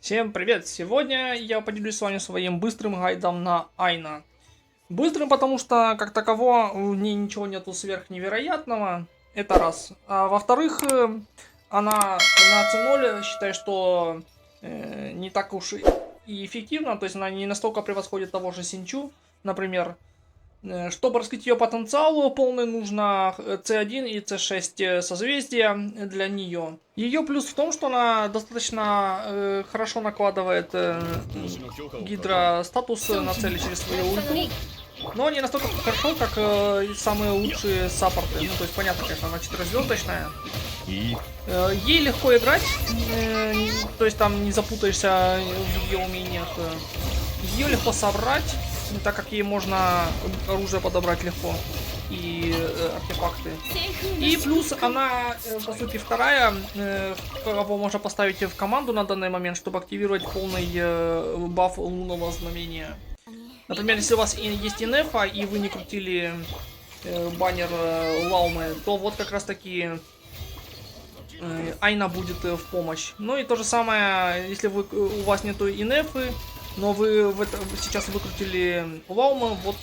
Всем привет! Сегодня я поделюсь с вами своим быстрым гайдом на Айна. Быстрым, потому что, как таково, в ней ничего нету сверхневероятного. Это раз. А во-вторых, она на C0, считаю, что не так уж и эффективна. То есть она не настолько превосходит того же Синчу, например. Чтобы раскрыть ее потенциал полный, нужно C1 и C6 созвездия для нее. Ее плюс в том, что она достаточно хорошо накладывает гидростатус на цели через свою ульту. Но не настолько хорошо, как самые лучшие саппорты. Ну, то есть, понятно, конечно, она 4-звездочная. Ей легко играть, то есть там не запутаешься в ее умениях. Ее легко собрать, так как ей можно оружие подобрать легко и артефакты. И плюс она, по сути, вторая, кого можно поставить в команду на данный момент, чтобы активировать полный баф лунного знамения. Например, если у вас есть инефа и вы не крутили баннер Лаумы, то вот как раз таки Айна будет в помощь. Ну и то же самое, если у вас нету инефы, но вы сейчас выкрутили Лауму, вот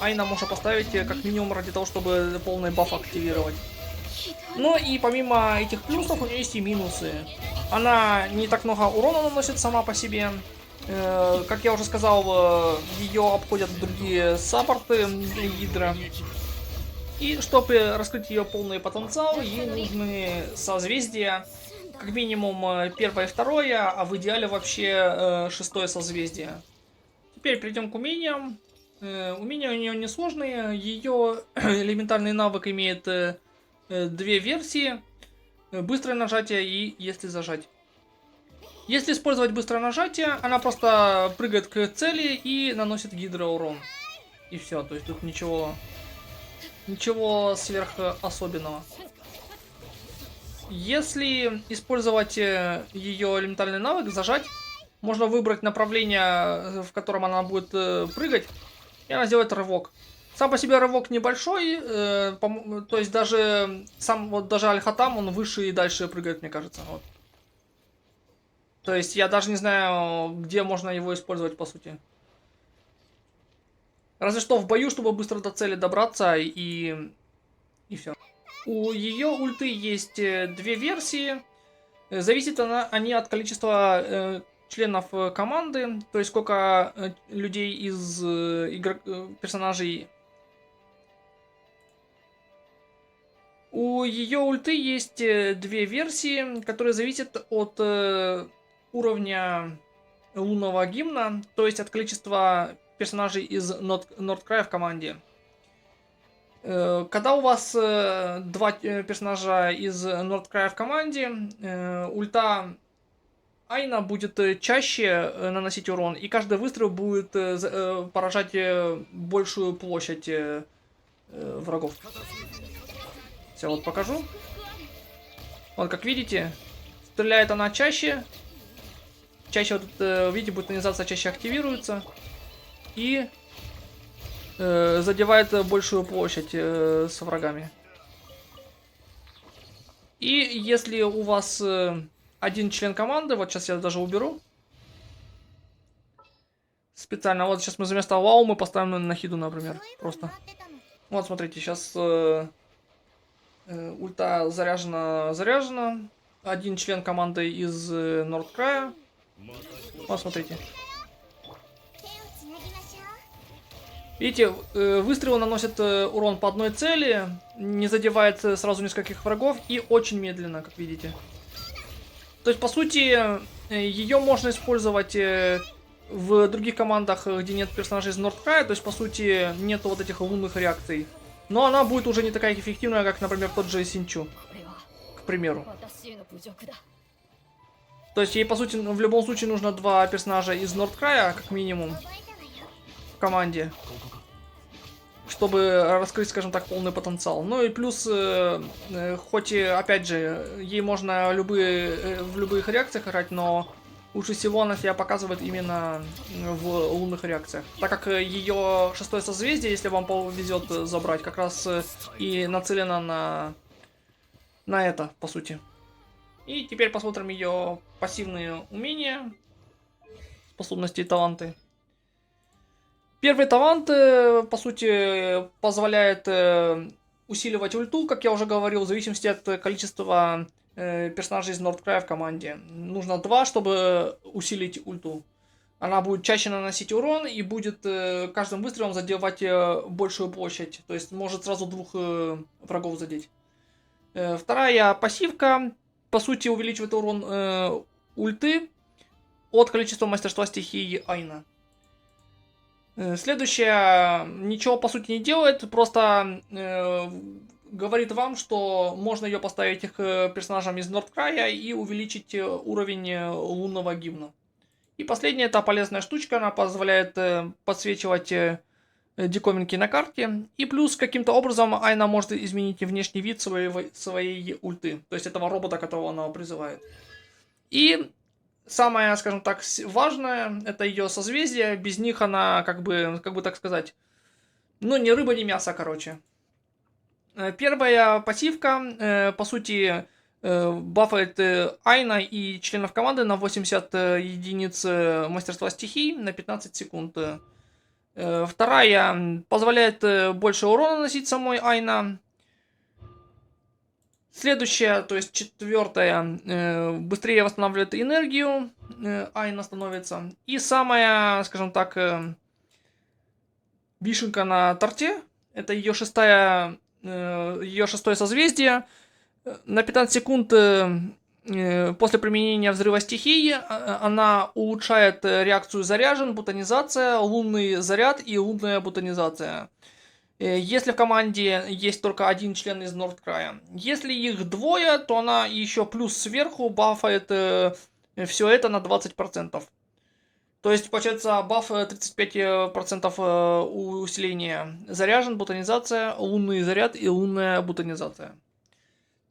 Айна можно поставить как минимум ради того, чтобы полный баф активировать. Ну и помимо этих плюсов у нее есть и минусы. Она не так много урона наносит сама по себе. Как я уже сказал, ее обходят другие саппорты Гидра. И чтобы раскрыть ее полный потенциал, ей нужны созвездия. Как минимум первое и второе, а в идеале вообще шестое созвездие. Теперь перейдем к умениям. Умения у нее несложные. Ее элементарный навык имеет две версии. Быстрое нажатие и если зажать. Если использовать быстрое нажатие, она просто прыгает к цели и наносит гидроурон. И все, то есть тут ничего сверх особенного. Если использовать ее элементарный навык, зажать, можно выбрать направление, в котором она будет прыгать, и она сделает рывок. Сам по себе рывок небольшой, то есть даже Аль-Хатам, он выше и дальше прыгает, мне кажется. Вот. То есть я даже не знаю, где можно его использовать, по сути. Разве что в бою, чтобы быстро до цели добраться и все. У ее ульты есть две версии. Зависит они от количества членов команды, то есть сколько людей из персонажей. У ее ульты есть две версии, которые зависят от уровня лунного гимна, то есть от количества персонажей из Нордкрая в команде. Когда у вас два персонажа из Нордкрая в команде, ульта Айна будет чаще наносить урон, и каждый выстрел будет поражать большую площадь врагов. Все, вот покажу. Вот, как видите, стреляет она чаще. Чаще, вот, видите, бутонизация чаще активируется. И задевает большую площадь с врагами. И если у вас один член команды, вот сейчас я даже уберу. Специально, вот сейчас мы вместо Лаумы поставим на Хиду, например. Просто. Вот, смотрите, сейчас ульта заряжена. Один член команды из Нордкрая. Вот, смотрите. Видите, выстрелы наносят урон по одной цели, не задевает сразу нескольких врагов и очень медленно, как видите. То есть, по сути, ее можно использовать в других командах, где нет персонажей из Нордкрая, то есть, по сути, нету вот этих лунных реакций. Но она будет уже не такая эффективная, как, например, тот же Синчу, к примеру. То есть, ей, по сути, в любом случае нужно два персонажа из Нордкрая, как минимум, в команде, чтобы раскрыть, скажем так, полный потенциал. Ну и плюс, хоть и, опять же, ей можно в любых реакциях играть, но лучше всего она себя показывает именно в лунных реакциях. Так как ее шестое созвездие, если вам повезет забрать, как раз и нацелено на это, по сути. И теперь посмотрим ее пассивные умения, способности и таланты. Первый талант, по сути, позволяет усиливать ульту, как я уже говорил, в зависимости от количества персонажей из Нордкрая в команде. Нужно 2, чтобы усилить ульту. Она будет чаще наносить урон и будет каждым выстрелом задевать большую площадь. То есть может сразу 2 врагов задеть. Вторая пассивка, по сути, увеличивает урон ульты от количества мастерства стихии Айна. Следующее ничего по сути не делает, просто говорит вам, что можно ее поставить их персонажам из Нордкрая и увеличить уровень лунного гимна. И последняя, это полезная штучка, она позволяет подсвечивать диковинки на карте. И плюс каким-то образом Айна может изменить внешний вид своей ульты, то есть этого робота, которого она призывает. И самое, скажем так, важное, это ее созвездие. Без них она, как бы так сказать, ну, ни рыба, ни мясо, короче. Первая пассивка, по сути, бафает Айна и членов команды на 80 единиц мастерства стихий на 15 секунд. Вторая позволяет больше урона наносить самой Айна. Следующая, то есть четвертая, быстрее восстанавливает энергию, Айна становится. И самая, скажем так, вишенка на торте, это ее шестое созвездие. На 15 секунд после применения взрыва стихии она улучшает реакцию заряжен, бутонизация, лунный заряд и лунная бутонизация. Если в команде есть только один член из Нордкрая. Если их двое, то она еще плюс сверху бафает все это на 20%. То есть, получается, баф 35% усиления. Заряжен, бутонизация, лунный заряд и лунная бутонизация.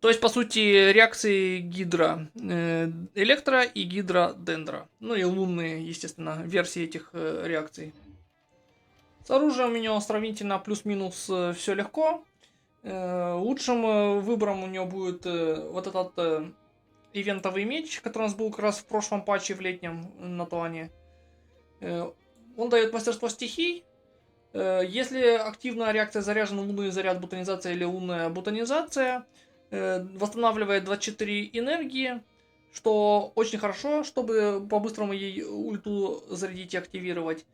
То есть, по сути, реакции Гидра Электро и Гидра Дендра. Ну и лунные, естественно, версии этих реакций. С оружием у него сравнительно плюс-минус все легко. Лучшим выбором у него будет вот этот ивентовый меч, который у нас был как раз в прошлом патче в летнем на Туане. Он дает мастерство стихий. Если активная реакция заряжена, лунный заряд, бутонизация или лунная бутонизация, восстанавливает 24 энергии, что очень хорошо, чтобы по-быстрому ей ульту зарядить и активировать.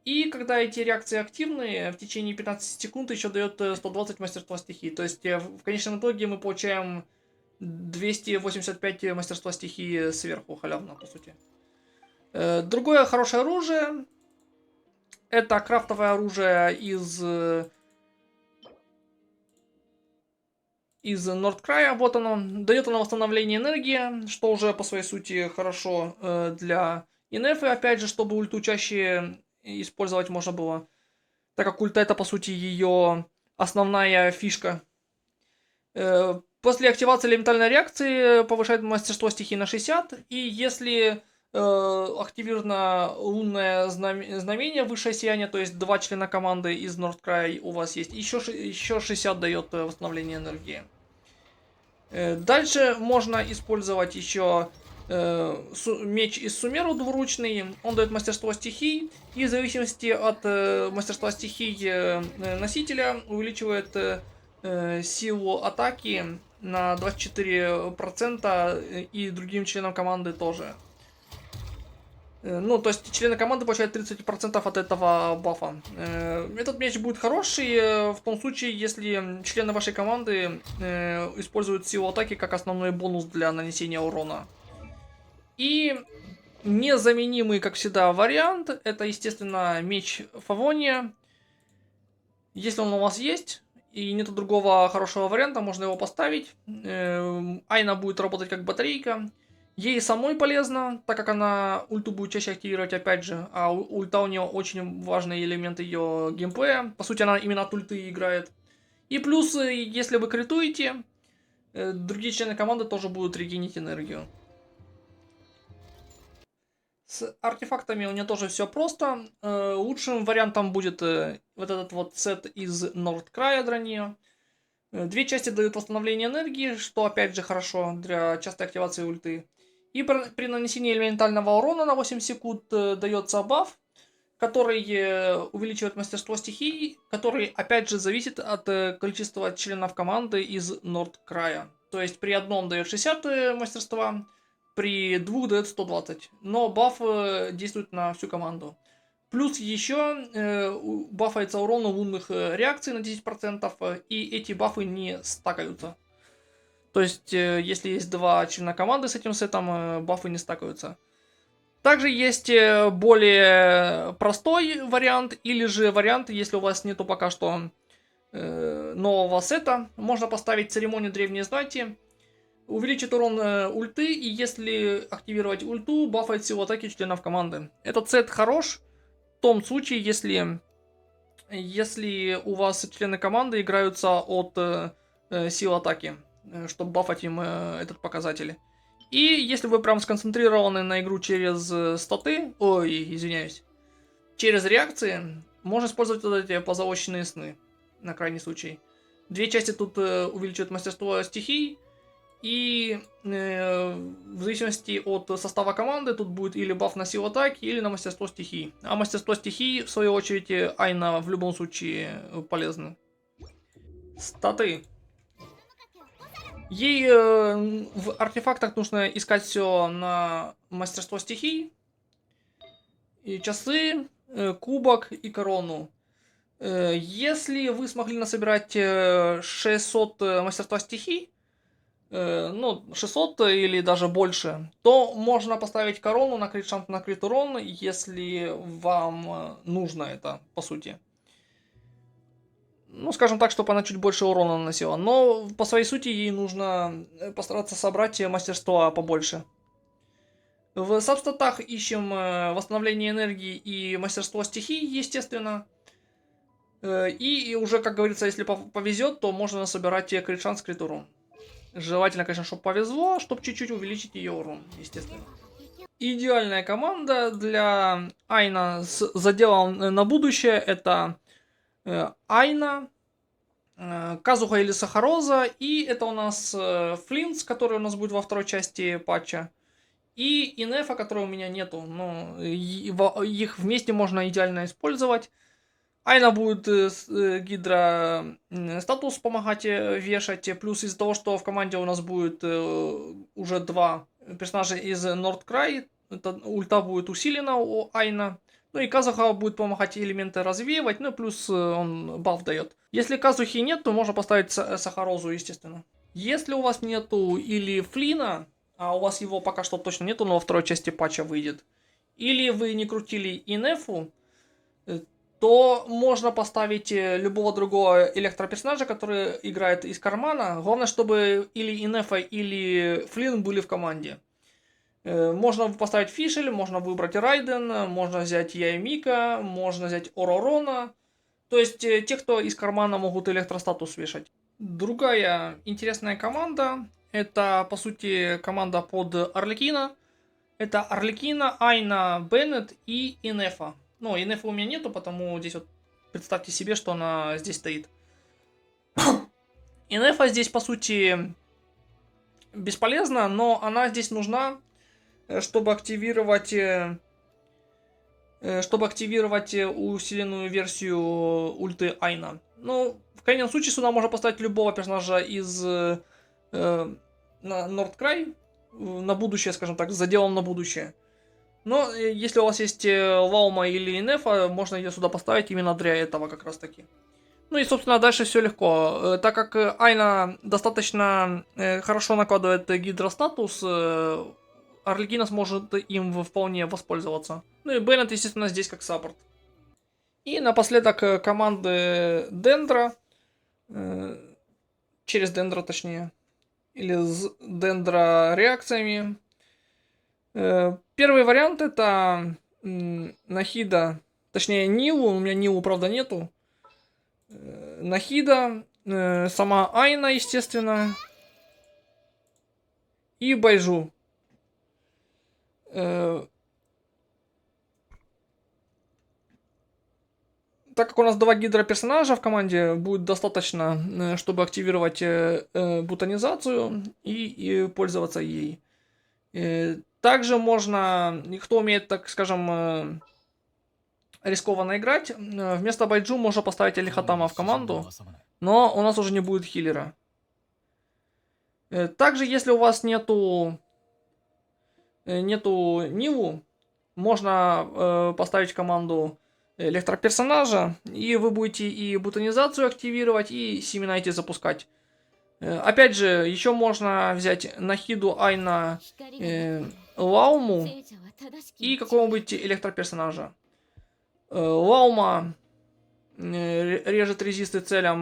И когда эти реакции активны, в течение 15 секунд еще дает 120 мастерства стихий. То есть в конечном итоге мы получаем 285 мастерства стихии сверху, халявно, по сути. Другое хорошее оружие. Это крафтовое оружие из Нордкрая. Вот оно. Дает оно восстановление энергии, что уже по своей сути хорошо для инефы. Опять же, чтобы ульту чаще использовать можно было, так как ульта это по сути ее основная фишка. После активации элементальной реакции повышает мастерство стихии на 60, и если активировано лунное знамение, высшее сияние, то есть 2 члена команды из Нордкрая у вас есть, еще 60 дает восстановление энергии. Дальше можно использовать еще меч из Сумеру двуручный. Он дает мастерство стихий, и в зависимости от мастерства стихий носителя увеличивает силу атаки на 24% и другим членам команды тоже. Ну, то есть члены команды получают 30% от этого бафа. Этот меч будет хороший в том случае, если члены вашей команды используют силу атаки как основной бонус для нанесения урона. И незаменимый, как всегда, вариант, это, естественно, меч Фавония. Если он у вас есть, и нету другого хорошего варианта, можно его поставить. Айна будет работать как батарейка. Ей самой полезно, так как она ульту будет чаще активировать, опять же. А ульта у нее очень важный элемент ее геймплея. По сути, она именно от ульты играет. И плюс, если вы критуете, другие члены команды тоже будут регенить энергию. С артефактами у нее тоже все просто. Лучшим вариантом будет вот этот вот сет из Нордкрая для нее. Две части дают восстановление энергии, что опять же хорошо для частой активации ульты. И при нанесении элементального урона на 8 секунд дается баф, который увеличивает мастерство стихий, который опять же зависит от количества членов команды из Нордкрая. То есть при одном дает 60 мастерства, при двух дает 120. Но баф действует на всю команду. Плюс еще бафается урон лунных реакций на 10%, и эти бафы не стакаются. То есть, если есть два члена команды с этим сетом, бафы не стакаются. Также есть более простой вариант, или же вариант, если у вас нету пока что нового сета, можно поставить церемонию древней знати, увеличит урон ульты, и если активировать ульту, бафает силу атаки членов команды. Этот сет хорош в том случае, если у вас члены команды играются от сил атаки, чтобы бафать им этот показатель. И если вы прям сконцентрированы на игру через статы, извиняюсь, через реакции, можно использовать вот эти позолоченные сны, на крайний случай. Две части тут увеличивают мастерство стихий, и в зависимости от состава команды тут будет или баф на силу атаки, или на мастерство стихий. А мастерство стихий, в свою очередь, Айна в любом случае полезны. Статы. Ей в артефактах нужно искать все на мастерство стихий, и часы, кубок и корону. Если вы смогли насобирать 600 мастерства стихий, ну, 600 или даже больше, то можно поставить корону на крит шанс на крит урон, если вам нужно это, по сути. Ну, скажем так, чтобы она чуть больше урона наносила. Но по своей сути ей нужно постараться собрать мастерство побольше. В сабстатах ищем восстановление энергии и мастерство стихий, естественно. И уже, как говорится, если повезет, то можно собирать крит шанс, крит урон. Желательно, конечно, чтобы повезло, чтобы чуть-чуть увеличить ее урон, естественно. Идеальная команда для Айна с заделом на будущее — это Айна, Казуха или Сахароза, и это у нас Флинц, который у нас будет во второй части патча, и Инефа, которой у меня нету, но их вместе можно идеально использовать. Айна будет Гидра статус помогать вешать. Плюс из-за того, что в команде у нас будет уже два персонажа из Нордкрай, ульта будет усилена у Айна. Ну и Казуха будет помогать элементы развеивать, ну и плюс он баф дает. Если Казухи нет, то можно поставить Сахарозу, естественно. Если у вас нету или Флина, а у вас его пока что точно нету, но во второй части патча выйдет, или вы не крутили Инефу, то можно поставить любого другого электроперсонажа, который играет из кармана. Главное, чтобы или Инефа, или Флинн были в команде. Можно поставить Фишель, можно выбрать Райден, можно взять Яймика, можно взять Оророна. То есть те, кто из кармана могут электростатус вешать. Другая интересная команда, это по сути команда под Арлекина. Это Арлекина, Айна, Беннет и Инефа. Ну, Инефа у меня нету, потому здесь вот представьте себе, что она здесь стоит. Инефа здесь, по сути, бесполезна, но она здесь нужна, чтобы активировать усиленную версию ульты Айна. Ну, в крайнем случае, сюда можно поставить любого персонажа из Нордкрай на будущее, скажем так, с заделом на будущее. Но если у вас есть Лаума или Инефа, можно ее сюда поставить именно для этого как раз таки. Ну и, собственно, дальше все легко. Так как Айна достаточно хорошо накладывает гидростатус, Арлекина сможет им вполне воспользоваться. Ну и Беннет, естественно, здесь как саппорт. И напоследок команды Дендра. Через Дендра, точнее. Или с Дендра реакциями. Первый вариант это Нахида, точнее Нилу, у меня Нилу, правда, нету. Нахида, сама Айна, естественно, и Байжу. Так как у нас 2 гидро персонажа в команде, будет достаточно, чтобы активировать бутонизацию и пользоваться ей. Также можно, кто умеет, так скажем, рискованно играть, вместо Байджу можно поставить Алихатама в команду, но у нас уже не будет хиллера. Также, если у вас нету Ниву, можно поставить в команду электроперсонажа, и вы будете и бутонизацию активировать, и семена эти запускать. Опять же, еще можно взять Нахиду, Айна, Лауму и какого-нибудь электроперсонажа. Лаума режет резисты целям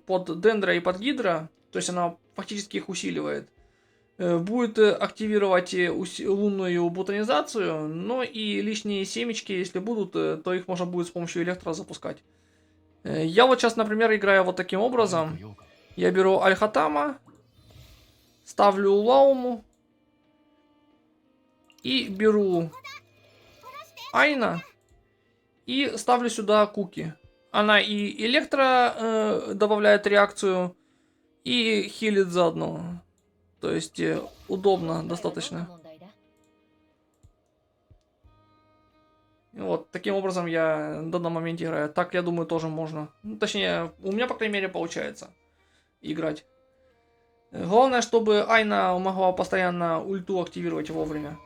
под Дендра и под Гидра, то есть она фактически их усиливает. Будет активировать лунную бутонизацию, но и лишние семечки, если будут, то их можно будет с помощью электро запускать. Я вот сейчас, например, играю вот таким образом. Я беру Алихатама, ставлю Лауму и беру Айна и ставлю сюда Куки. Она и электро добавляет реакцию, и хилит заодно. То есть удобно достаточно. Вот таким образом я в данном моменте играю. Так, я думаю, тоже можно. Ну, точнее, у меня, по крайней мере, получается играть. Главное, чтобы Айна могла постоянно ульту активировать вовремя.